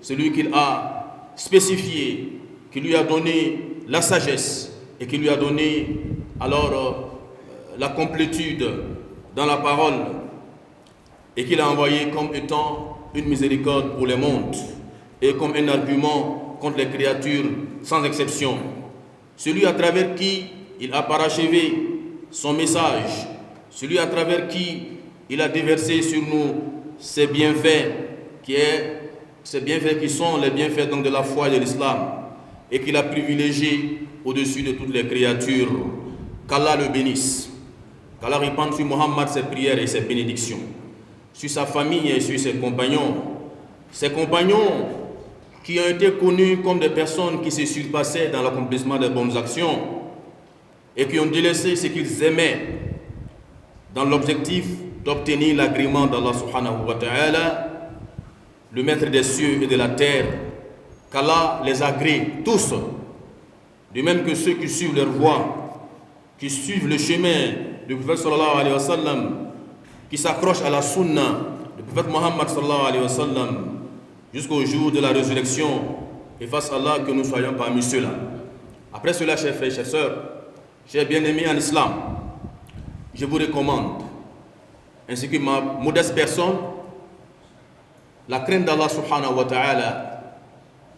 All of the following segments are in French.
celui qu'il a spécifié, qui lui a donné la sagesse et qui lui a donné alors la complétude dans la parole et qu'il a envoyé comme étant une miséricorde pour les mondes et comme un argument contre les créatures sans exception. Celui à travers qui il a parachevé son message, celui à travers qui il a déversé sur nous ses bienfaits, ces bienfaits qui sont les bienfaits donc de la foi et de l'islam, et qu'il a privilégié au-dessus de toutes les créatures. Qu'Allah le bénisse, qu'Allah répande sur Mohammed ses prières et ses bénédictions, sur sa famille et sur ses compagnons qui ont été connus comme des personnes qui se surpassaient dans l'accomplissement des bonnes actions et qui ont délaissé ce qu'ils aimaient dans l'objectif d'obtenir l'agrément d'Allah subhanahu wa ta'ala, le maître des cieux et de la terre. Qu'Allah les agrée tous, de même que ceux qui suivent leur voie, qui suivent le chemin du prophète sallallahu alayhi wa sallam, qui s'accrochent à la sunna du prophète Mohammed sallallahu alayhi wa sallam jusqu'au jour de la résurrection, et fasse Allah que nous soyons parmi ceux-là. Après cela, chers frères, chers sœurs, chers bien-aimés en islam, je vous recommande, ainsi que ma modeste personne, la crainte d'Allah subhanahu wa ta'ala.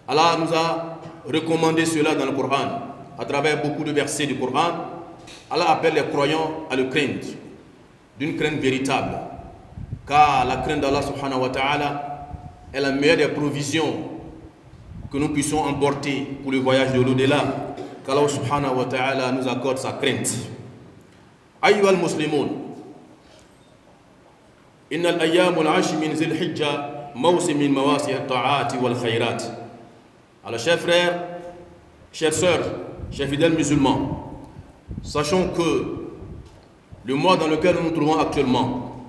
Allah nous a recommandé cela dans le Coran, à travers beaucoup de versets du Coran. Allah appelle les croyants à le craindre, d'une crainte véritable, car la crainte d'Allah subhanahu wa ta'ala est la meilleure des provisions que nous puissions emporter pour le voyage de l'au-delà, qu'Allah subhanahu wa ta'ala nous accorde sa crainte. Ayyuhal muslimun, innal ayyamul 'ashr min zil hijja mawsim min mawasi' at-ta'ati wal khayrat. Alors chers frères, chères sœurs, chers fidèles musulmans, sachons que le mois dans lequel nous nous trouvons actuellement,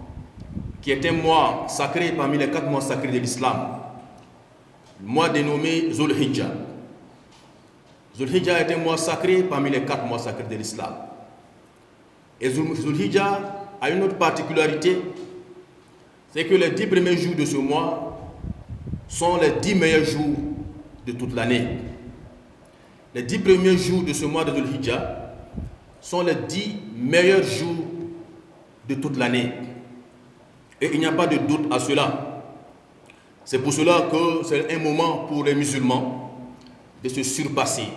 qui est un mois sacré parmi les 4 mois sacrés de l'islam, le mois dénommé Zul Hijja. Zul Hijja est un mois sacré parmi les 4 mois sacrés de l'islam. Et Zul Hijja a une autre particularité, c'est que les 10 premiers jours de ce mois sont les 10 meilleurs jours de toute l'année. Les 10 premiers jours de ce mois de Zul Hijja sont les 10 meilleurs jours de toute l'année. Et il n'y a pas de doute à cela. C'est pour cela que c'est un moment pour les musulmans de se surpasser,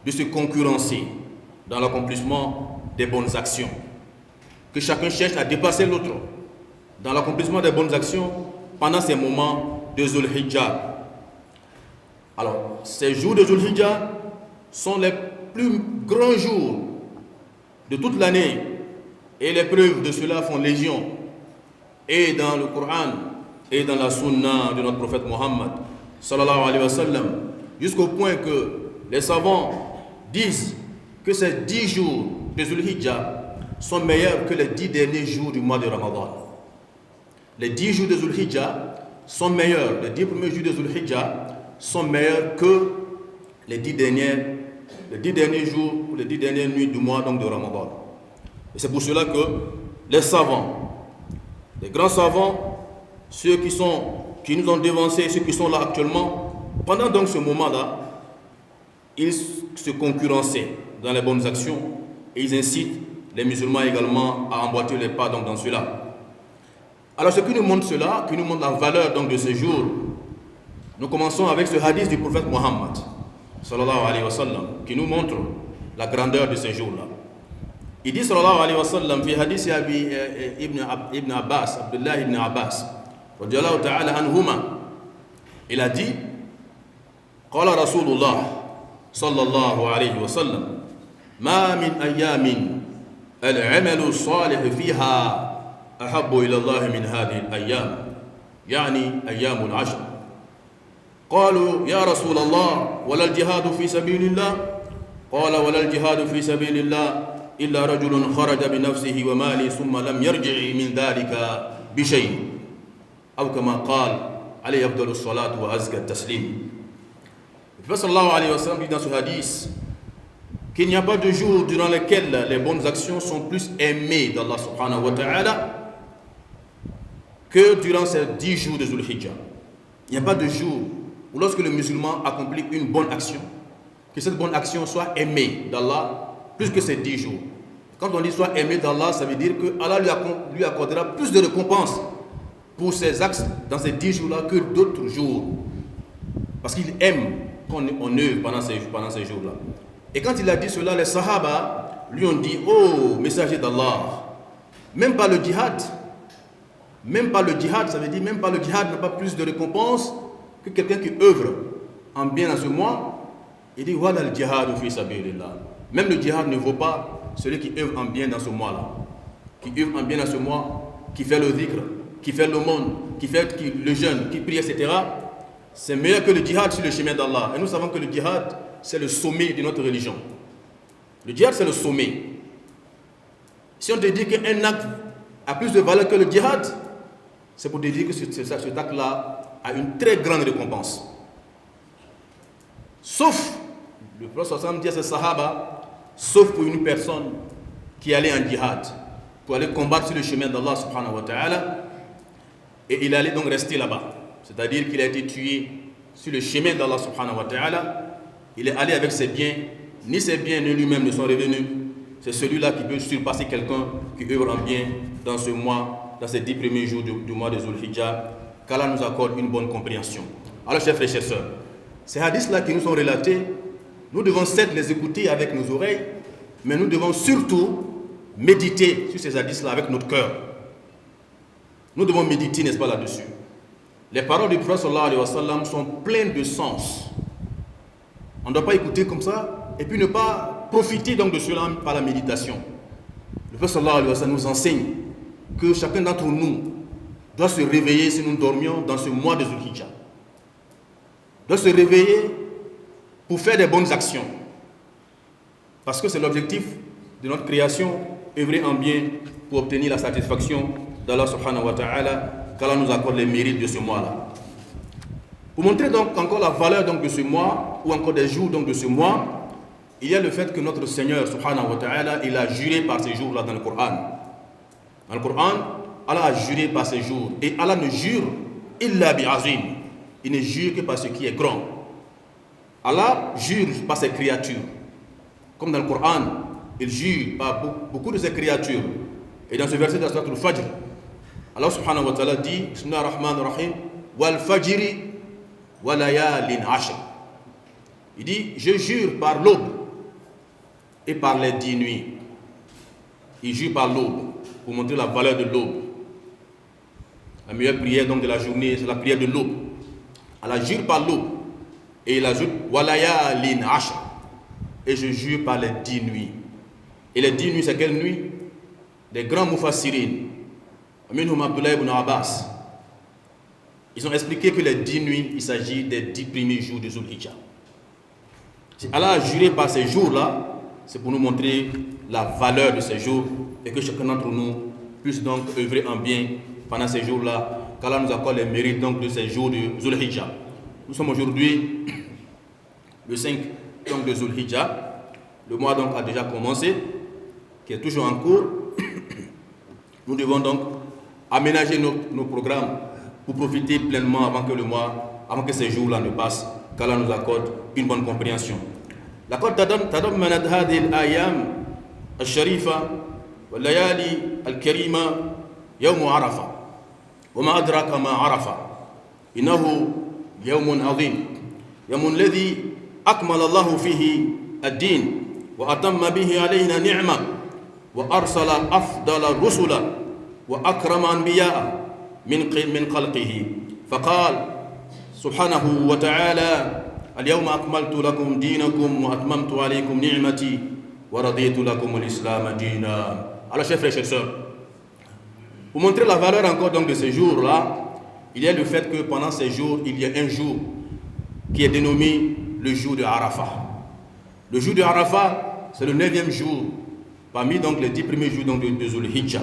de se concurrencer dans l'accomplissement des bonnes actions. Que chacun cherche à dépasser l'autre dans l'accomplissement des bonnes actions pendant ces moments de Zul Hijja. Alors, ces jours de Zul Hijja sont les plus grands jours de toute l'année et les preuves de cela font légion. Et dans le Coran et dans la sunna de notre prophète Mohammed sallallahu alayhi wa sallam, jusqu'au point que les savants disent que ces 10 jours de Zul Hijja sont meilleurs que les 10 derniers jours du mois de Ramadan. Les 10 jours de Zul Hijja sont meilleurs, les 10 premiers jours de Zul Hijja sont meilleurs que les 10 derniers jours ou les 10 dernières nuits du mois donc de Ramadan. Et c'est pour cela que les savants, les grands savants, ceux qui nous ont dévancés, ceux qui sont là actuellement, pendant donc ce moment-là, ils se concurrençaient dans les bonnes actions et ils incitent les musulmans également à emboîter les pas donc dans cela. Alors ce qui nous montre cela, qui nous montre la valeur donc de ce jour, nous commençons avec ce hadith du prophète Mohammed sallallahu alayhi wa sallam, qui nous montre la grandeur de ce jour-là. Il dit sallallahu alayhi wa sallam, fi hadith ibn Abbas, Abdullah ibn Abbas, radiyallahu ta'ala anhuma, il a dit, qala Rasulullah sallallahu alayhi wa sallam, ma min ayyamin al-amalu salih fiha ahabbu ila Allah min hadhihi al-ayyam, yani ayyamul 'ashr. قالوا يا رسول الله ولا الجهاد في سبيل الله قال ولا الجهاد في سبيل الله إلا رجل خرج بنفسه وماله ثم لم يرجع من ذلك بشيء أو كما قال عليه أفضل الصلاة وأزكى التسليم. Le prophète sallallahu alayhi wa sallam dit dans ce hadith qu'il n'y a pas de jour durant lequel les bonnes actions sont plus aimées d'Allah subhanahu wa ta'ala que durant ces 10 jours de Zul Hijja. Il n'y a pas de jour ou lorsque le musulman accomplit une bonne action, que cette bonne action soit aimée d'Allah plus que ces 10 jours. Quand on dit soit aimé d'Allah, ça veut dire que Allah lui accordera plus de récompenses pour ses actes dans ces 10 jours-là que d'autres jours. Parce qu'il aime qu'on œuvre pendant ces jours-là. Et quand il a dit cela, les Sahaba lui ont dit: oh, messager d'Allah, même pas le djihad, ça veut dire même pas le djihad n'a pas plus de récompense que quelqu'un qui œuvre en bien dans ce mois. Il dit: voilà le djihad fi sabilillah. Même le djihad ne vaut pas celui qui œuvre en bien dans ce mois-là. Qui œuvre en bien dans ce mois, qui fait le dhikr, qui fait l'aumône, qui fait le jeûne, qui prie, etc. C'est meilleur que le djihad sur le chemin d'Allah. Et nous savons que le djihad, c'est le sommet de notre religion. Le djihad, c'est le sommet. Si on te dit qu'un acte a plus de valeur que le djihad, c'est pour te dire que cet acte-là a une très grande récompense. Sauf, le prophète sallallahu dit à ses sahaba, sauf pour une personne qui allait en djihad, pour aller combattre sur le chemin d'Allah subhanahu wa ta'ala, et il allait donc rester là-bas. C'est-à-dire qu'il a été tué sur le chemin d'Allah subhanahu wa ta'ala, il est allé avec ses biens, ni ses biens ni lui-même ne sont revenus. C'est celui-là qui peut surpasser quelqu'un qui œuvre en bien dans ce mois, dans ces 10 premiers jours du mois de Zul Hijjah, qu'Allah nous accorde une bonne compréhension. Alors, chers frères et chers sœurs, ces hadiths-là qui nous sont relatés, nous devons certes les écouter avec nos oreilles, mais nous devons surtout méditer sur ces hadiths-là avec notre cœur. Nous devons méditer, n'est-ce pas, là-dessus. Les paroles du prophète sallallahu alayhi wa sallam sont pleines de sens. On ne doit pas écouter comme ça et puis ne pas profiter donc de cela par la méditation. Le prophète sallallahu alayhi wa sallam nous enseigne que chacun d'entre nous doit se réveiller si nous dormions dans ce mois de Zul Hijjah. Doit se réveiller pour faire des bonnes actions. Parce que c'est l'objectif de notre création, œuvrer en bien pour obtenir la satisfaction d'Allah subhanahu wa ta'ala, qu'Allah nous accorde les mérites de ce mois-là. Pour montrer donc encore la valeur donc de ce mois, ou encore des jours donc de ce mois, il y a le fait que notre Seigneur subhanahu wa ta'ala, il a juré par ces jours-là dans le Coran. Dans le Coran, Allah a juré par ces jours. Et Allah ne jure illa bi'azim. Il ne jure que par ce qui est grand. Allah jure par ses créatures. Comme dans le Coran, il jure par beaucoup de ses créatures. Et dans ce verset de la Sourate Al-Fajr, Allah subhanahu wa ta'ala dit, Bismillah ar-Rahman ar-Rahim, Wal fajri wa layalin ashr. Il dit, je jure par l'aube et par les 10 nuits. Il jure par l'aube, pour montrer la valeur de l'aube. La meilleure prière donc de la journée, c'est la prière de l'aube. Allah jure par l'aube. Et il ajoute, Wa layalin ashr. Et je jure par les 10 nuits. Et les 10 nuits, c'est quelle nuit? Des grands mufassirin, Aminhum Abdullah ibn Abbas, ils ont expliqué que les 10 nuits, il s'agit des 10 premiers jours de Zul Hijjah. Si Allah a juré par ces jours-là, c'est pour nous montrer la valeur de ces jours et que chacun d'entre nous puisse donc œuvrer en bien pendant ces jours-là, qu'Allah nous accorde les mérites donc de ces jours de Zul Hijjah. Nous sommes aujourd'hui le 5 donc, de Zul Hijjah. Le mois donc a déjà commencé, qui est toujours en cours. Nous devons donc aménager nos programmes pour profiter pleinement avant que ces jours-là ne passent, qu'Allah nous accorde une bonne compréhension. لقد تضمنت هذه الأيام الشريفة والليالي الكريمة يوم عرفة وما أدراك ما عرفة إنه يوم عظيم يوم الذي أكمل الله فيه الدين وأتم به علينا نعمة وأرسل أفضل الرسل وأكرم أنبياء من خلقه فقال سبحانه وتعالى اليوم أكملت لكم دينكم وأتممت عليكم نعمتي ورضيت لكم الإسلام دينا. Alors chers frères et chers sœurs, pour montrer la valeur encore donc de ces jours-là, il y a le fait que pendant ces jours, il y a un jour qui est dénommé le jour de Arafat. Le jour de Arafat, c'est le 9e jour parmi donc les 10 premiers jours donc de Zul Hijjah.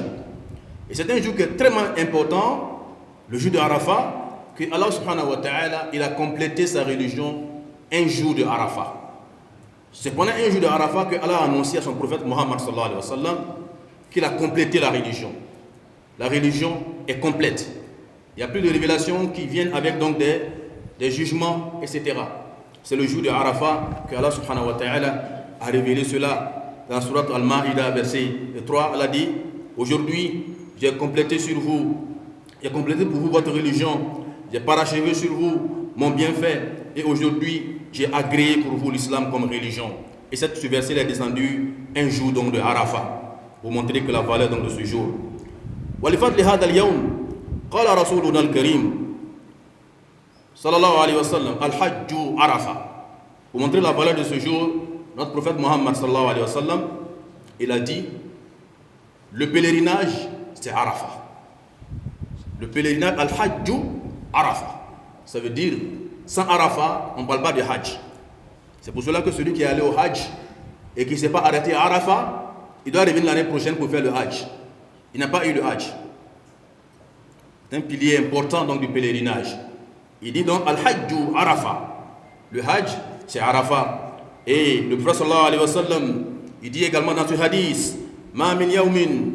Et c'est un jour qui est très important, le jour de Arafat, que Allah subhanahu wa ta'ala, il a complété sa religion un jour de Arafat. C'est pendant un jour de Arafat que Allah a annoncé à son prophète Muhammad sallallahu alayhi wa sallam qu'il a complété la religion. La religion est complète. Il n'y a plus de révélations qui viennent avec donc des des jugements, etc. C'est le jour de Arafat que Allah subhanahu wa ta'ala a révélé cela dans la sourate Al-Ma'ida, verset 3. Allah dit: aujourd'hui, j'ai complété pour vous votre religion, j'ai parachevé sur vous mon bienfait, et aujourd'hui, j'ai agréé pour vous l'islam comme religion. Et ce verset est descendu un jour donc de Arafat, pour montrer que la valeur donc de ce jour. وَلِفَضْلِ هَذَا الْيَوْمِ قال رسولنا الكريم صلى الله عليه وسلم الحج عرفة. Pour montrer la valeur de ce jour, notre prophète Mohammed sallallahu alayhi wa sallam, il a dit: le pèlerinage c'est Arafat. Le pèlerinage, al-hajj Arafat. Ça veut dire, sans Arafat, on ne parle pas de hajj. C'est pour cela que celui qui est allé au hajj et qui ne s'est pas arrêté à Arafat, il doit revenir l'année prochaine pour faire le hajj. Il n'a pas eu le hajj. C'est un pilier important donc du pèlerinage. Il dit donc al-hajj Arafat. Le hajj c'est Arafat. Et le prophète sallallahu alayhi wa sallam, il dit également dans ce hadith: ma min yawmin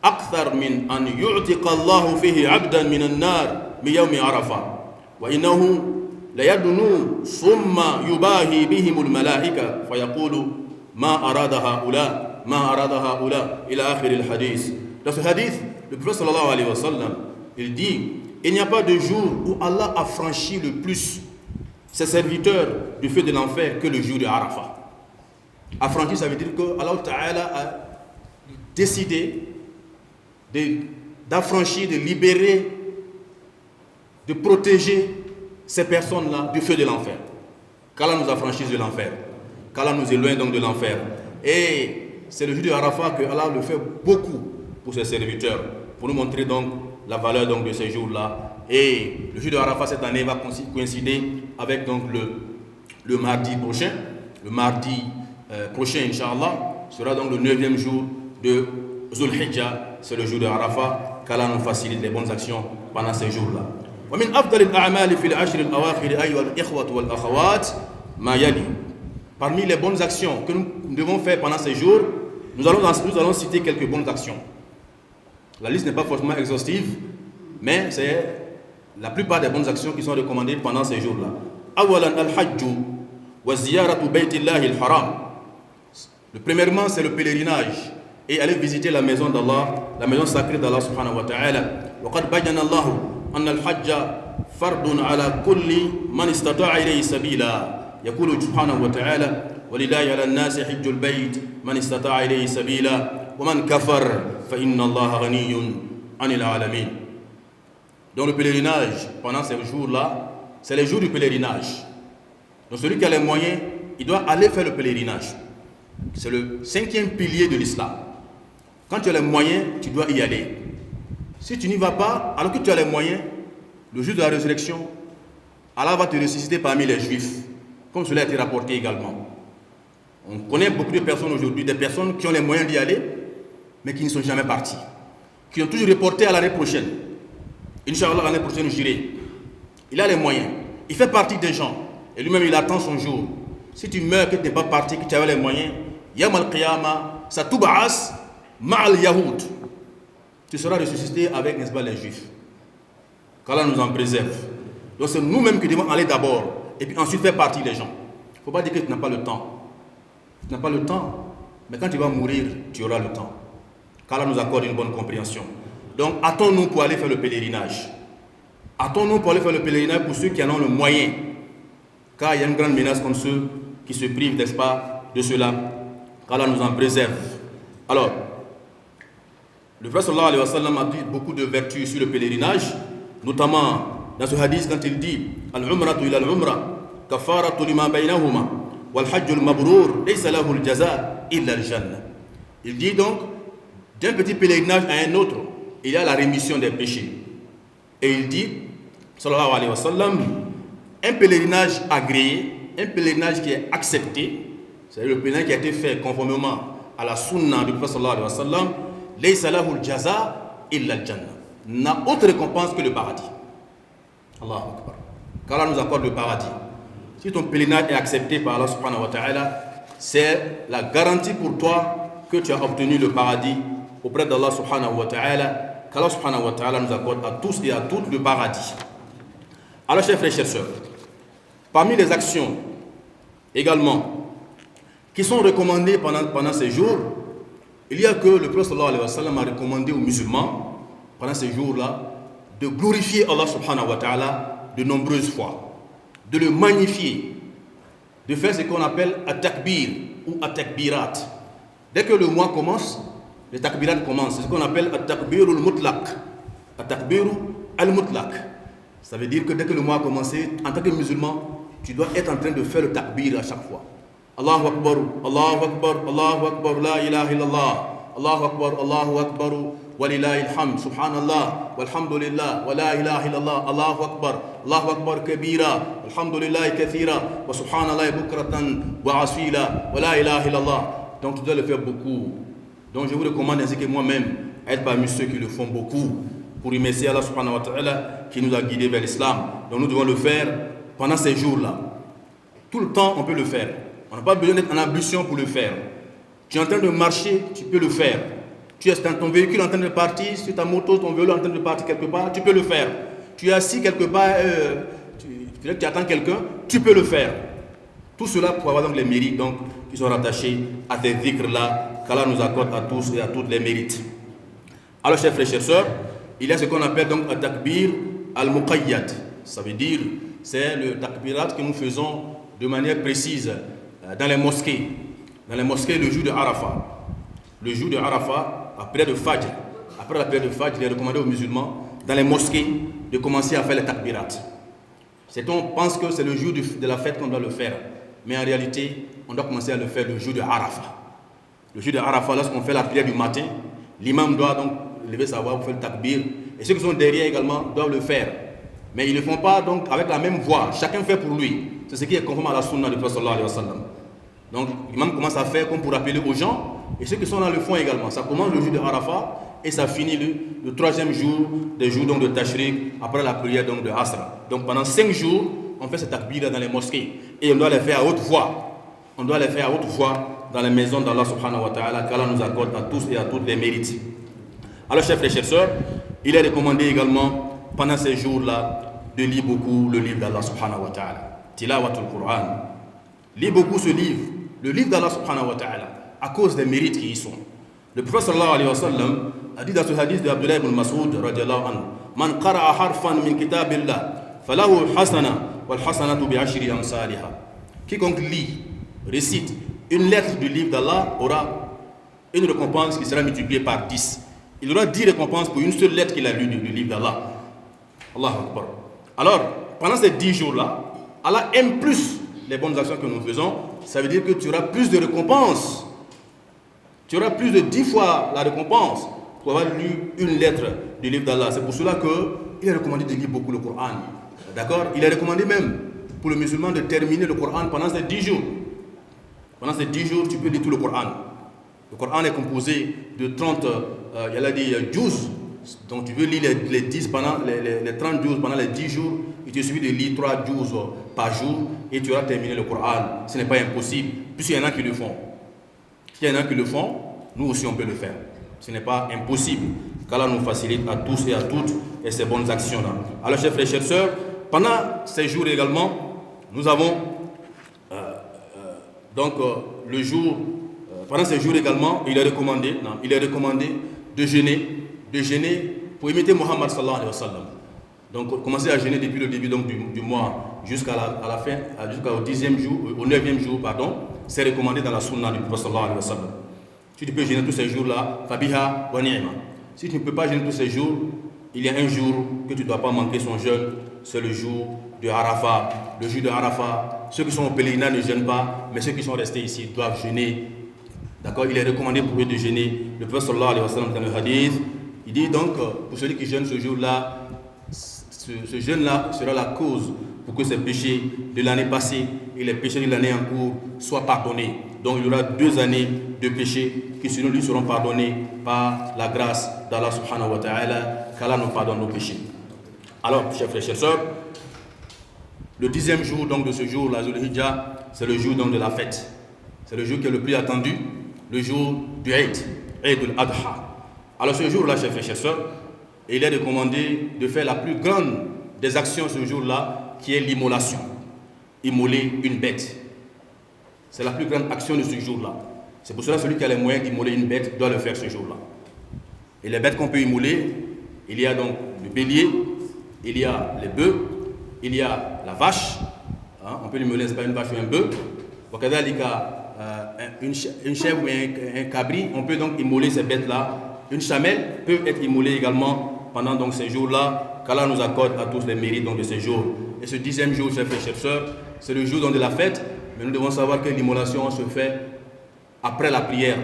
akthar min an yu'tiqa Allahu fihi 'abdan min an-nar mi yawmi Arafat wa innahu la yadnu thumma yubahi bihim al-malaika fa yaqulu ma arada haula ila akhir al-hadith. Dans ce hadith, le prophète sallallahu alayhi wa sallam, il dit: il n'y a pas de jour où Allah a franchi le plus ses serviteurs du feu de l'enfer que le jour de Arafat. Affranchi, ça veut dire que Allah Ta'ala a décidé d'affranchir, de libérer, de protéger ces personnes-là du feu de l'enfer. Qu'Allah nous affranchisse de l'enfer, qu'Allah nous éloigne donc de l'enfer. Et c'est le jour de Arafat que Allah le fait beaucoup pour ses serviteurs, pour nous montrer donc la valeur donc de ces jours-là. Et le jour de Arafat cette année va coïncider avec donc le mardi prochain. Le mardi prochain, Inch'Allah, sera donc le 9e jour de Zul Hijjah. C'est le jour de Arafat. Qu'Allah nous facilite les bonnes actions pendant ces jours-là. ومن أفضل الأعمال في العشر الأواخر أيها الإخوة والأخوات ما يلي. Parmi les bonnes actions que nous devons faire pendant ces jours, nous allons citer quelques bonnes actions. La liste n'est pas forcément exhaustive, mais c'est la plupart des bonnes actions qui sont recommandées pendant ces jours-là. Awalan al-hajj wa ziyaratu baytillahi al-haram. Le premièrement, c'est le pèlerinage et aller visiter la maison d'Allah, la maison sacrée d'Allah subhanahu wa ta'ala. Wa qad bayyana Allah anna al-hajj fardun ala kulli man istata'a ilayhi sabila. Yaqulu subhanahu wa ta'ala: walillahi ala an-nasi hajjul bayt man istata'a ilayhi sabila wa man kafar fa inna Allah ghaniyyun 'anil 'alamin. Donc le pèlerinage, pendant ces jours-là, c'est les jours du pèlerinage. Donc celui qui a les moyens, il doit aller faire le pèlerinage. C'est le 5e pilier de l'islam. Quand tu as les moyens, tu dois y aller. Si tu n'y vas pas, alors que tu as les moyens, le jour de la résurrection, Allah va te ressusciter parmi les juifs, comme cela a été rapporté également. On connaît beaucoup de personnes aujourd'hui, des personnes qui ont les moyens d'y aller, mais qui ne sont jamais partis, qui ont toujours reporté à l'année prochaine. Inch'Allah, l'année prochaine, j'irai. Il a les moyens. Il fait partie des gens. Et lui-même, il attend son jour. Si tu meurs, que tu n'es pas parti, que tu avais les moyens, Yam al-Qiyamah, ça touba'as ma'al yahoud. Tu seras ressuscité avec, n'est-ce pas, les juifs. Qu'Allah nous en préserve. Donc c'est nous-mêmes qui devons aller d'abord. Et puis ensuite faire partie des gens. Il ne faut pas dire que tu n'as pas le temps. Tu n'as pas le temps. Mais quand tu vas mourir, tu auras le temps. Qu'Allah nous accorde une bonne compréhension. Donc, hâtons-nous pour aller faire le pèlerinage. Hâtons-nous pour aller faire le pèlerinage pour ceux qui en ont le moyen. Car il y a une grande menace comme ceux qui se privent, n'est-ce pas, de cela. Qu'Allah nous en préserve. Alors, le prophète sallallahu alayhi wa sallam a dit beaucoup de vertus sur le pèlerinage, notamment dans ce hadith quand il dit Al-umratu ila al-umra, kafaratu lima baynahuma, wal hajjul mabrur, laysa lahu al-jaza illa al-jannah. Il dit donc, d'un petit pèlerinage à un autre, il y a la rémission des péchés. Et il dit, sallallahu alayhi wa sallam, un pèlerinage agréé, un pèlerinage qui est accepté, c'est-à-dire le pèlerinage qui a été fait conformément à la sunna du prophète sallallahu alayhi wa sallam, laysa lahu al-jaza illa al-jannah, n'a autre récompense que le paradis. Allahu Akbar. Qu'Allah nous accorde le paradis. Si ton pèlerinage est accepté par Allah subhanahu wa ta'ala, c'est la garantie pour toi que tu as obtenu le paradis auprès d'Allah subhanahu wa ta'ala. Qu'Allah subhanahu wa ta'ala nous accorde à tous et à toutes le paradis. Alors, chers frères et chers sœurs, parmi les actions également qui sont recommandées pendant ces jours, il y a que le prophète sallallahu alayhi wa sallam a recommandé aux musulmans, pendant ces jours-là, de glorifier Allah subhanahu wa ta'ala de nombreuses fois, de le magnifier, de faire ce qu'on appelle at-takbir ou at-takbirat. Dès que le mois commence, le takbirat commence. C'est ce qu'on appelle at-takbir al-mutlaq. At-takbir al-mutlaq. Ça veut dire que dès que le mois a commencé, en tant que musulman, tu dois être en train de faire le takbir à chaque fois. Allahu Akbar, Allahu Akbar, Allahu Akbar, la ilaha illallah. Allahu Akbar, Allahu Akbar, walillahi alhamd, subhanallah, walhamdulillah, wa la ilaha illallah, Allahu Akbar kabira, alhamdulillah kathira, wa subhanallah bukratan, wa asila, wa la ilaha illallah. Donc tu dois le faire beaucoup. Donc je vous recommande ainsi que moi-même, être parmi ceux qui le font beaucoup, pour remercier Allah subhanahu wa ta'ala qui nous a guidés vers l'islam. Donc nous devons le faire pendant ces jours-là. Tout le temps on peut le faire. On n'a pas besoin d'être en ablution pour le faire. Tu es en train de marcher, tu peux le faire. Tu es dans ton véhicule en train de partir, sur ta moto, ton vélo en train de partir quelque part, tu peux le faire. Tu es assis quelque part, tu attends quelqu'un, tu peux le faire. Tout cela pour avoir donc les mérites donc, qui sont rattachés à ces dhikrs-là, qu'Allah nous accorde à tous et à toutes les mérites. Alors, chers frères et chers sœurs, il y a ce qu'on appelle donc un takbir al-muqayyad. Ça veut dire, c'est le takbirat que nous faisons de manière précise dans les mosquées. Dans les mosquées, le jour de Arafat. Le jour de Arafat, après la prière de Fajr, il est recommandé aux musulmans, dans les mosquées, de commencer à faire les takbirat. On pense que c'est le jour de la fête qu'on doit le faire. Mais en réalité, on doit commencer à le faire le jour de Arafat. Le jour de Arafat, lorsqu'on fait la prière du matin, l'imam doit donc lever sa voix pour faire le takbir. Et ceux qui sont derrière également doivent le faire. Mais ils ne le font pas donc avec la même voix. Chacun fait pour lui. C'est ce qui est conforme à la sunna du prophète sallallahu alayhi wa sallam. Donc l'imam commence à faire comme pour rappeler aux gens. Et ceux qui sont là le font également. Ça commence le jour de Arafat et ça finit le troisième jour des jours donc de Tashriq après la prière donc de Asra. Donc pendant 5 jours, on fait cette takbir dans les mosquées. Et on doit les faire à haute voix. On doit les faire à haute voix dans les maisons d'Allah subhanahu wa ta'ala, qu'Allah nous accorde à tous et à toutes les mérites. Alors chers frères et chers sœurs, il est recommandé également pendant ces jours-là de lire beaucoup le livre d'Allah subhanahu wa ta'ala. Tilawatul Qur'an. Lis beaucoup ce livre, le livre d'Allah subhanahu wa ta'ala, à cause des mérites qui y sont. Le prophète sallallahu alayhi wa sallam a dit dans ce hadith de Abdullah ibn Mas'ud radiallahu anhu, Man qara'a harfan min kitabillah, falahu hasana, wal hasanatu bi ashri amsaliha. Quiconque lit, récite une lettre du livre d'Allah aura une récompense qui sera multipliée par 10. Il aura 10 récompenses pour une seule lettre qu'il a lue du livre d'Allah. Allahu Akbar. Alors, pendant ces 10 jours-là, Allah aime plus les bonnes actions que nous faisons. Ça veut dire que tu auras plus de récompenses. Tu auras plus de 10 fois la récompense pour avoir lu une lettre du livre d'Allah. C'est pour cela qu'il est recommandé de lire beaucoup le Coran. D'accord? Il est recommandé même pour le musulman de terminer le Coran pendant ces 10 jours. Pendant ces 10 jours, tu peux lire tout le Coran. Le Coran est composé de 30, il y a dit 12. Donc tu veux lire les 10 pendant les 30 jours pendant les 10 jours. Il te suffit de lire 3 jours par jour et tu auras terminé le Coran. Ce n'est pas impossible, puisqu'il y en a qui le font. S'il y en a qui le font, nous aussi on peut le faire. Ce n'est pas impossible. Qu'Allah nous facilite à tous et à toutes et ces bonnes actions-là. Alors chers frères et chers sœurs, pendant ces jours également, nous avons le jour, pendant ces jours également, il est recommandé de jeûner pour imiter Muhammad sallallahu alayhi wa sallam. Donc commencer à jeûner depuis le début donc, du mois jusqu'à la fin, jusqu'au 10e jour, au 9e jour, pardon, c'est recommandé dans la sunna du prophète sallallahu alayhi wa sallam. Si tu peux jeûner tous ces jours-là, fabiha wa ni'ma. Si tu ne peux pas jeûner tous ces jours, il y a un jour que tu ne dois pas manquer son jeûne, c'est le jour de Arafat. Le jour de Arafat, ceux qui sont au pèlerinage ne jeûnent pas, mais ceux qui sont restés ici doivent jeûner. D'accord? Il est recommandé pour eux de jeûner. Le prophète sallallahu alayhi wa sallam dans le hadith, il dit donc, pour celui qui jeûne ce jour-là, ce jeûne-là sera la cause pour que ses péchés de l'année passée et les péchés de l'année en cours soient pardonnés. Donc il y aura 2 années de péchés qui selon lui seront pardonnés par la grâce d'Allah subhanahu wa ta'ala, qu'Allah nous pardonne nos péchés. Alors, chers frères et chers sœurs, le 10e jour donc, de ce jour, la Zulhijjah, c'est le jour donc, de la fête. C'est le jour qui est le plus attendu, le jour du Eid al-Adha. Alors ce jour-là, chers frères et chers sœurs, il est recommandé de faire la plus grande des actions ce jour-là, qui est l'immolation. Immoler une bête. C'est la plus grande action de ce jour-là. C'est pour cela que celui qui a les moyens d'immoler une bête doit le faire ce jour-là. Et les bêtes qu'on peut immoler, il y a donc le bélier, il y a les bœufs, il y a la vache, hein, on peut immoler, c'est pas une vache ou un bœuf. Une chèvre ou un cabri, on peut donc immoler ces bêtes-là. Une chamelle peut être immolée également pendant donc ces jours-là, qu'Allah nous accorde à tous les mérites donc, de ces jours. Et ce 10e jour, chers frères et chères sœurs, c'est le jour donc, de la fête, mais nous devons savoir que l'immolation se fait après la prière.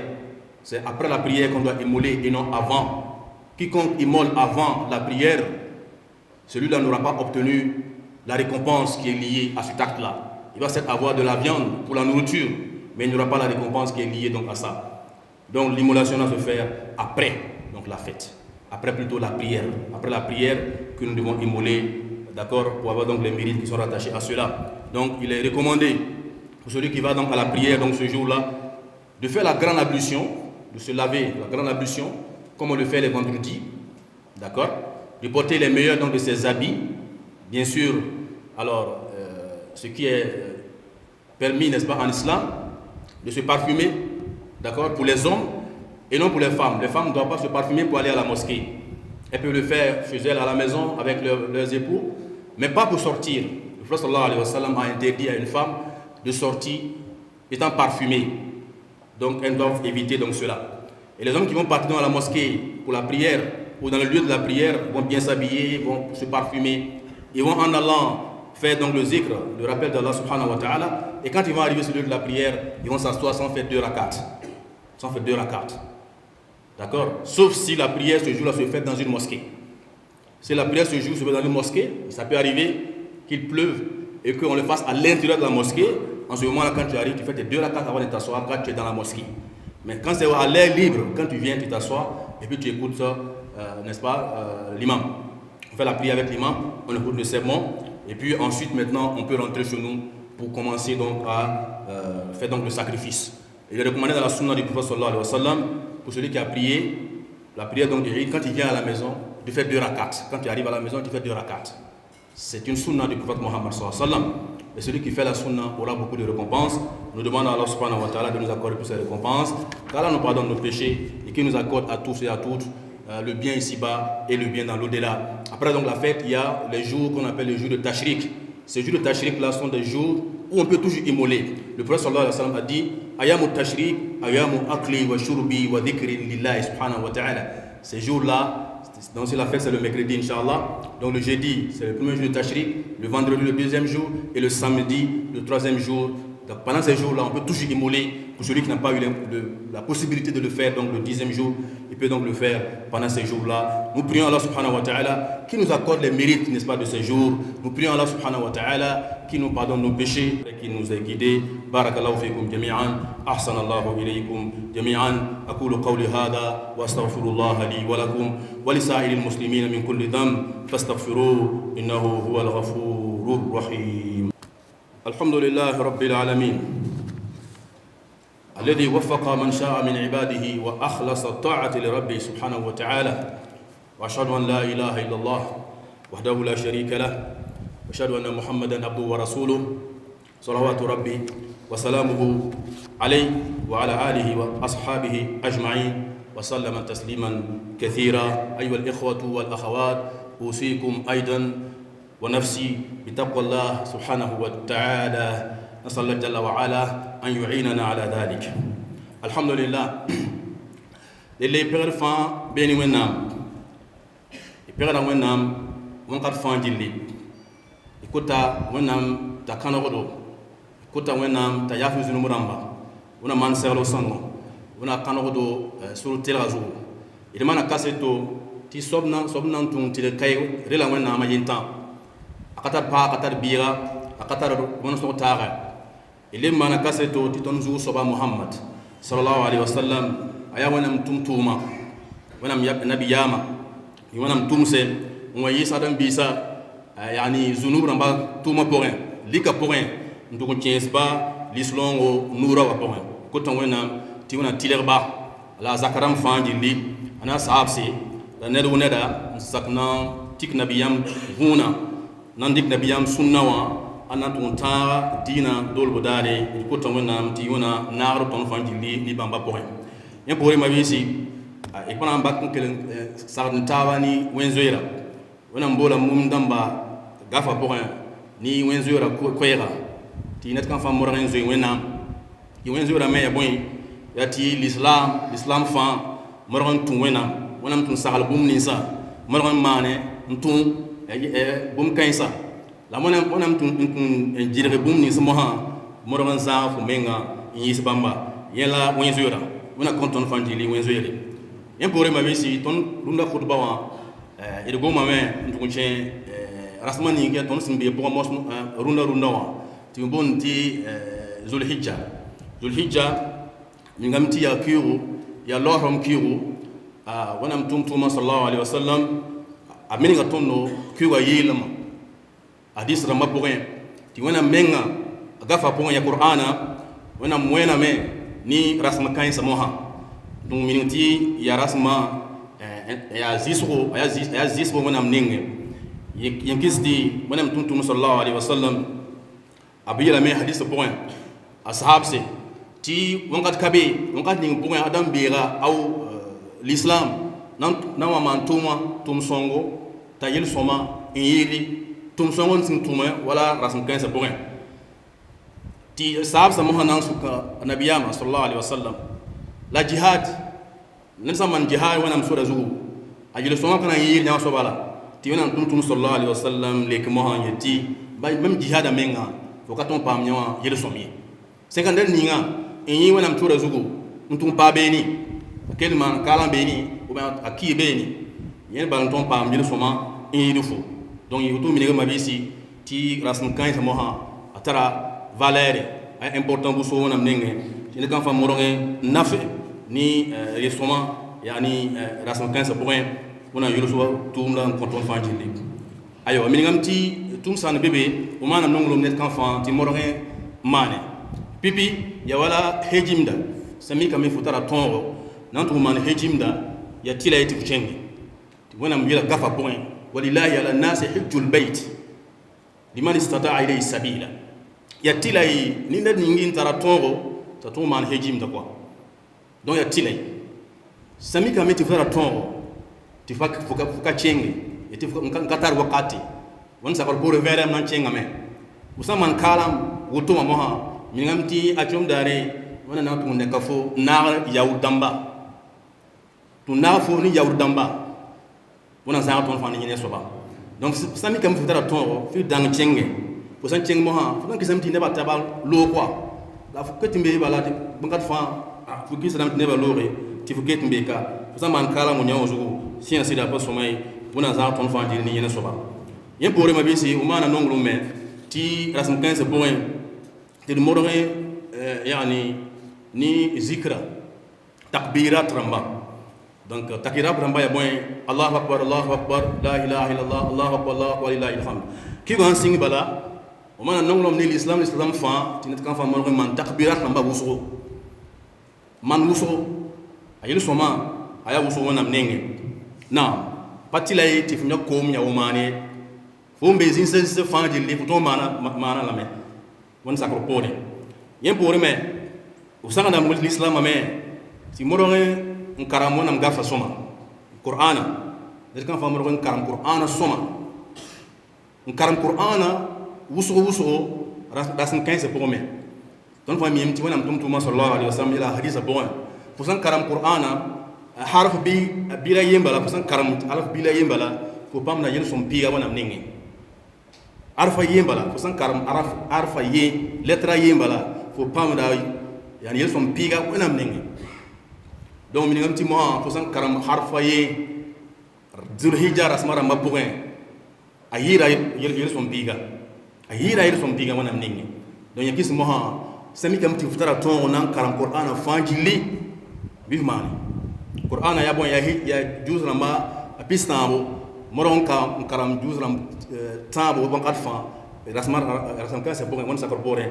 C'est après la prière qu'on doit immoler et non avant. Quiconque immole avant la prière, celui-là n'aura pas obtenu la récompense qui est liée à cet acte-là. Il va certes avoir de la viande pour la nourriture, mais il n'aura pas la récompense qui est liée donc à ça. Donc l'immolation doit se faire après donc la fête, après plutôt la prière. Après la prière que nous devons immoler, d'accord, pour avoir donc les mérites qui sont rattachés à cela. Donc il est recommandé pour celui qui va donc à la prière donc ce jour-là de faire la grande ablution, de se laver la grande ablution comme on le fait les vendredis, d'accord, de porter les meilleurs donc de ses habits, bien sûr. Alors ce qui est permis, n'est-ce pas, en islam, de se parfumer, d'accord, pour les hommes et non pour les femmes. Les femmes ne doivent pas se parfumer pour aller à la mosquée. Elles peuvent le faire chez elles à la maison avec leurs époux, mais pas pour sortir. Le prophète sallallahu alayhi wa sallam a interdit à une femme de sortir étant parfumée. Donc elles doivent éviter donc cela. Et les hommes qui vont partir dans la mosquée pour la prière ou dans le lieu de la prière vont bien s'habiller, vont se parfumer. Ils vont en allant faire donc le zikr, le rappel d'Allah subhanahu wa ta'ala, et quand ils vont arriver sur le lieu de la prière, ils vont s'asseoir sans faire 2 rakats. Sans faire 2 rakats. D'accord? Sauf si la prière ce jour-là se fait dans une mosquée. Si la prière ce jour se fait dans une mosquée, ça peut arriver qu'il pleuve et qu'on le fasse à l'intérieur de la mosquée. En ce moment-là, quand tu arrives, tu fais tes 2 rakats avant de t'asseoir quand tu es dans la mosquée. Mais quand c'est à l'air libre, quand tu viens, tu t'assois et puis tu écoutes ça, n'est-ce pas, l'imam. On fait la prière avec l'imam, on écoute le sermon. Et puis ensuite, maintenant, on peut rentrer chez nous pour commencer donc à faire donc le sacrifice. Il est recommandé dans la sunna du prophète sallallahu alayhi wa sallam, pour celui qui a prié, la prière donc du Eid, quand il vient à la maison, de faire 2 rakats. Quand tu arrives à la maison, tu fais 2 rakats. C'est une sunna du prophète Mohammed sallallahu alayhi wa sallam. Et celui qui fait la sunna aura beaucoup de récompenses. Nous demandons à Allah subhanahu wa ta'ala de nous accorder toutes ces récompenses, qu'Allah nous pardonne nos péchés et qu'il nous accorde à tous et à toutes le bien ici-bas et le bien dans l'au-delà. Après donc la fête, il y a les jours qu'on appelle les jours de Tashrik. Ces jours de Tashrik là sont des jours où on peut toujours immoler. Le prophète sallallahu alayhi wa sallam a dit Ayamu Tashrik, Ayamu Akli wa Shurbi wa Dhikri lillahi subhanahu wa ta'ala. Ces jours-là, donc c'est la fête, c'est le mercredi, Inch'Allah. Donc le jeudi, c'est le premier jour de Tashrik, le vendredi, le 2e jour, et le samedi, le 3e jour. Donc pendant ces jours-là, on peut toujours immoler. Pour celui qui n'a pas eu la possibilité de le faire, donc le 10e jour, il peut donc le faire pendant ces jours-là. Nous prions Allah subhanahu wa ta'ala qui nous accorde les mérites, n'est-ce pas, de ces jours. Nous prions Allah subhanahu wa ta'ala qui nous pardonne nos péchés et qui nous ait guidés. Barakallahu fikum jami'an. Ahsanallahu ilaykum jami'an. Aqulu qawli hadha wa astaghfirullah li wa lakum wa li sa'iril muslimina min kulli dhanb fastaghfiruhu innahu huwal ghafurur rahim. Alhamdulillahi rabbil alamin. الذي وفق من شاء من عباده وأخلص الطاعة لربه سبحانه وتعالى وأشهد أن لا إله إلا الله وحده لا شريك له وأشهد أن محمدا عبده ورسوله صلوات ربي وسلامه عليه وعلى آله وأصحابه أجمعين وسلم تسليما كثيرا. أيها الإخوة والأخوات، أوصيكم أيضا ونفسي بتقوى الله سبحانه وتعالى. نسأل الله جل وعلا أن يعيننا على ذلك. الحمد لله. les pères fan beni wenam e père na wenam won kat fan dilli ikota wenam ta kanodo ikota wenam ta yafu zunu muramba una man sero sango una kanodo suru telazo ide mana kaseto ti sobna tun ti kay rela wenam ma yintan akata pa akata bira akata wono so taara ile mana kaseto ti ton zu soba Muhammad sallallahu alaihi wasallam aya wanam tumtuma wanam nabi yama wanam tumse on yisa dan bisa yani zunub ramba tuma porin lika porin ndukun tiesba lislongo nura wa porin ko ton wanam ti wana tilerba la zakaram fanji li ana sahabse da nedo neda sakna tik nabi yam huna nandik nabiyam sunna wa ana tun ta dina dol bodare ko tan wona mti wona naaru ton fanjili ni bamba poe en pore ma wisi e pana mbak kelen sarn tawani wenzoira wona mbola mum damba gafa poe ni wenzoira koyra ti net kan fam moran zoy wena yi wenzoira me ya boy yati l'islam fa moran tun wena wona mtun sagal bum ni sa moran mane mtun bum kainsa la mona mtun jirre bum ni sama ha moran za fu menga yi bamba yela wenzoira wona konton fanjili wenzoira en pore ma bisi ton runda khutba wa e go ma me mtun che rasmani ke ton simbe bo mos runda wa ti bon ti zulhijja mingamti ya kiru ya lohrom kiru wana mtumtuma sallallahu alaihi wasallam amini ga tonno kiwa yilma hadis ramba poin ti wana menga gafa poin ya qur'ana wana mwena me ni rasma kain samoha dum miniti ya rasma ya zisro wana mninge yankisdi wana mtumtuma sallallahu alaihi wasallam abiyala me hadis poin ashabse ti wangat kabe wangat ning poin adam bira au l'islam nan wa mantuma tum songo tayel soma yili tum songo sin tuma wala rasul kan sa poin ti sahab sa mohanan suka nabiyama sallallahu alaihi wasallam la jihad nan sa man jihad wana msura zugu ajil soma kana yili nya so bala ti wana tum sallallahu alaihi wasallam lek mohan yati bay même jihad amenga fokaton pam nya yili somi sekandel ninga yi wana msura zugu mtum pa beni kelman kalan beni ou bien aki beni yen ban ton pam jil soma in fo donc yi to mi ma bisi ti rasul kan sa moha atara valeur ay important bu so wona mnenge ti kan fa moronge nafe ni resoma yani rasul kan sa point wona yulu so tum la konton fa jili ayo mi ngam ti tum san bebe o mana nongolo net kan fa ti moronge mane pipi ya wala hejimda sami kam futara tongo nantu man hejimda ya tila yiti kuchengi wana mbila gafa point walillahi ala nasi hajjul bait liman istata'a ilayhi sabila ya tila yi ni nda ningi ntara tongo tatu man hejimda kwa donc ya tila sami kama tifara tongo tifaka fuka chengi yati ngatar wakati wan sakor bore vere man chenga me usaman kalam wuto moha mingamti achum dare wana na tunde kafo na yaudamba tuna fo ni yaudamba wana za ton fa ni ne soba donc sami kam futara ton fi dang chenge ko san cheng moha fo kan samti ne ba tabal lo quoi la fo ketimbe bala de bangat fa fo ki sam ne ba lo re ti fo ketimbe ka fo sam man kala mo nyawo zugo sien sida pa somay wana za ton fa ni ne soba yen pore ma bisi o mana nonglu me ti rasm 15 point te mo re yani ni zikra takbirat ramba donc takbirat ramba ya boy Allahu akbar la ilaha illallah Allahu akbar wa lillahi alhamd ki go sing bala o mana nongom ni l'islam fa tinat kan fa mo man takbirat ramba wuso man wuso ayil soma aya wuso wona mnenge na patilay tif nya ko nya o mane fo mbezin se fa de li to mana la me won sakro pore yen pore me usanga na l'islam me si morore nkaram wona ngafa soma qur'ana des kan fa morore nkaram qur'ana soma nkaram qur'ana wuso rasin 15 pour me don fa mi mti wona mtumtuma sallallahu alaihi wasallam ila hadisa bon pour san karam qur'ana harf bi bila yembala pour san karam alaf bila yembala ko pamna yel som piga wona mningi arfa yembala pour san karam arfa ye letra yembala ko pamda yani yel som piga wona mningi donc mi ngamti mo pour san karam harfa ye zulhijja rasmara mabugen ayira yel som piga ayira yel som piga wona mningi donc yakis mo sami kam ti futara ton nan karam qur'ana fanjili bi mani qur'ana ya bon ya juz ramba pistambo moron ka karam juz ram tabo bon kat fa rasam ka se bon won sakor bore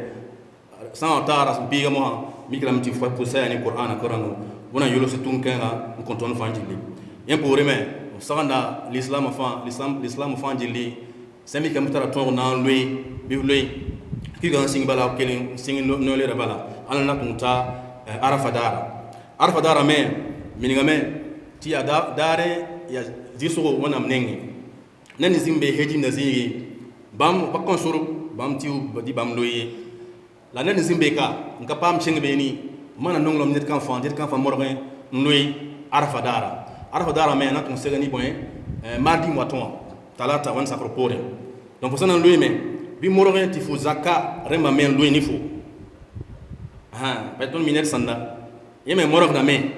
sans tara sam biga mo mi kam ti fa pour ça ni qur'ana korano wona yolo se tun kan ko ton fanjili en pour me saganda l'islam fanjili sami kam tara ton na lui bi lui ki gan sing bala kelin sing no le bala ala na tunta arafa dara me miniga me ti ada dare ya ziso wona mnengi nani zimbe heji na zingi bam bakon suru bam tiu di bam loye la nani zimbe ka nka pam cheng be ni mana nonglom net kan fan morgen loye arafa dara me na tun segani boy mardi waton talata wan sakropore donc pour ça nan loye me bi morgen ti fu zakka remba men loye ni fu beton minet sanda yeme morog na me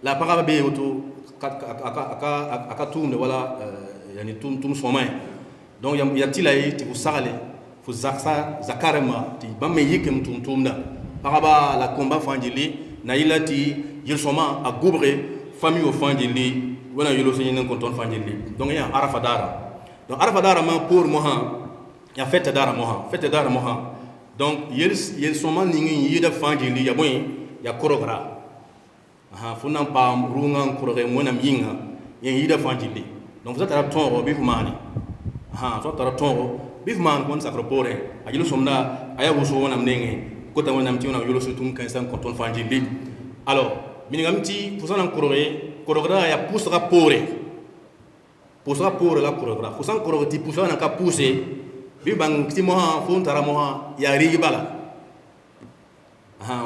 la para be auto aka tourne wala yani tum somay donc ya tilay ti usale fu zakarema ti bamme yikem tum da para la combat fanjili na ilati yel soma a gobre famille au fanjili wala yelo senye nan konton fanjili donc ya arafa dara ma pour moha ya fête dara moha donc yel soma ningi yida fanjili ya boy ya korogra funan pam rungan kurore monam yinga yen yida fanjili donc ça tara ton bi fumani so tara ton bi fuman kon sakropore ajilo somna aya wuso wonam nenge ko ta wonam ti wonam yolo sutum kan san kon ton fanjili alors mingamti fusan korogra ya pusra pore la korogra fusan korogra ti pusana ka pousser bi bang ti moha fon tara moha ya rigi bala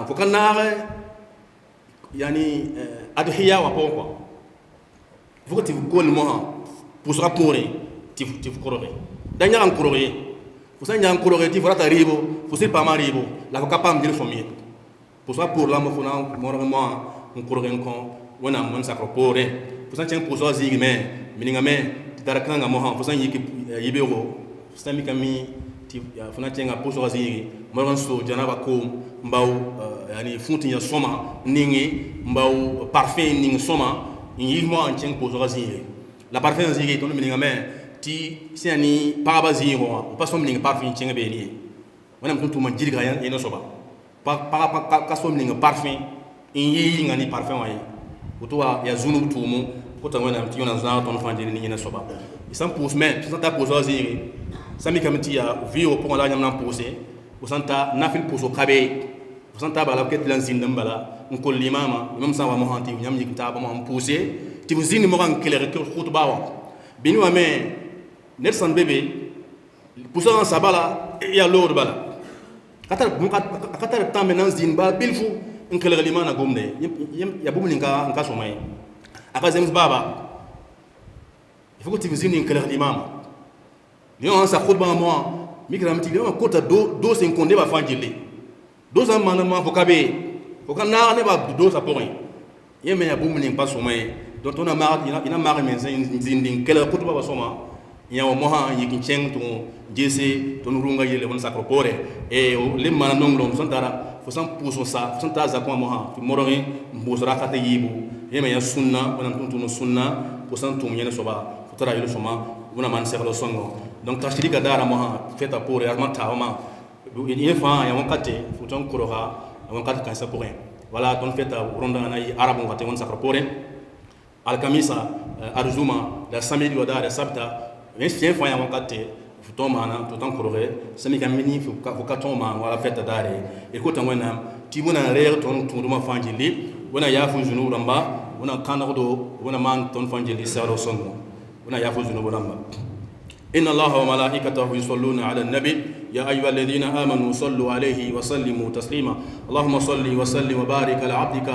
fo kanare yani adhiya wa pokwa fuko ti gol mo pour sera pouré ti korore danya an korore fusa nya an korore ti frata ribo fusi pa maribo la ko kapam dir somi pour sera pour la mo fona mo on korore kon wona mon sakropore fusa chen pour so zigi me mininga me darakanga mo ha fusa yiki yibero fusa mi kami ti fona chen pour so zigi mo ron so janaba ko mbaw yani funti ya soma ningi mbaw parfum ningi soma yimo an chen pour so zigi la parfum zigi to mininga me ti siani paraba ziro pas som ningi parfum chen be ni wana mtu man jirga ya no soba ka som ningi parfum yi ngani parfum wayi utoa ya zunu tumu ko tangwana mti yona za ton fanjini ni na soba isam pousse mais santa pousse ziri sami kamti ya vio pour la nyam nan pousse usanta nafil pousse kabe usanta bala ket lan zin nambala ngol limama imam sa wa mo hanti nyam yikta ba mo pousse ti zin mo kan kele ko khutba wa bini wa me nelson bebe pousse en sabala ya lord bala katar tambe nan zin ba bilfu nkele limana gomne ya bumu nka somay aka zems baba il faut que tu visines nkele limama ni on sa khutba mo migramti ni on kota do sen konde ba fanjili do sa manama fo kabe fo kana ne ba do sa point yeme ya bumu nka somay donc on a marre ina marre men zindin kele khutba ba soma yawo moha yikin cheng to jese to nurunga yele on sakropore e le mana nonglo santara fo san pouso sa fo santa za ko moha to morori mbosra kata yibu yeme ya sunna on tuntu no sunna fo san tum yene soba fo tara yelo soma ona man sekalo songo donc tashiri ga dara moha feta pore arma tawama il fa ya on kate fo ton koroha on kate kan sa pour voilà ton feta ronda na yi arabu ngate on sakropore alkamisa arzuma da samedi wada da sabta mais c'est fois ya wakati futoma na tutankorore sami kamini fukatoma wala feta dare ekota ngwana tibuna reer ton tunduma fanjili wana yafu zunu ramba wana kanado wana man ton fanjili saro songo wana yafu zunu ramba إن الله وملائكته يصلون على النبي يا أيها الذين آمنوا صلوا عليه وسلموا تسليما اللهم صل وسلم وبارك على عبدك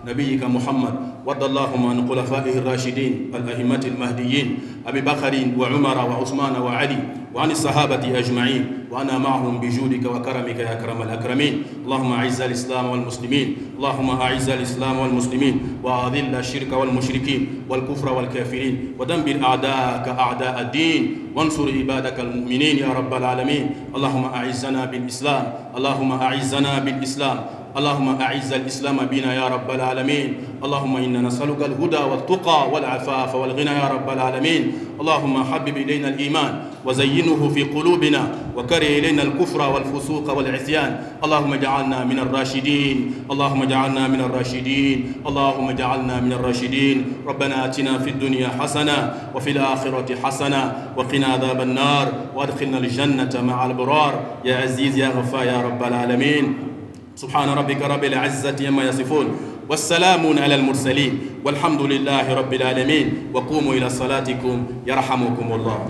نبيك محمد وارض اللهم عن خلفائه الراشدين الأئمة المهديين أبي بكر وعمر وعثمان وعلي وعن الصحابة أجمعين وأنا معهم بجودك وكرمك يا أكرم الأكرمين اللهم أعز الإسلام والمسلمين اللهم أعز الإسلام والمسلمين وأذل الشرك والمشركين والكفر والكافرين ودمر أعداءك أعداء الدين وانصر عبادك المؤمنين يا رب العالمين اللهم أعزنا بالإسلام اللهم أعزنا بالإسلام اللهم أعز الإسلام بنا يا رب العالمين. اللهم إنا نسألك الهدى والتقى والعفاف والغنى يا رب العالمين. اللهم حبب إلينا الإيمان وزينه في قلوبنا وكره إلينا الكفر والفسوق والعصيان. اللهم اجعلنا من الراشدين. اللهم اجعلنا من الراشدين. اللهم اجعلنا من الراشدين. ربنا آتنا في الدنيا حسنة وفي الآخرة حسنة وقنا عذاب النار وادخلنا الجنة مع الأبرار يا عزيز يا غفار يا رب العالمين. سبحان ربك رب العزة عما يصفون والسلام على المرسلين والحمد لله رب العالمين. وقوموا إلى صلاتكم يرحمكم الله.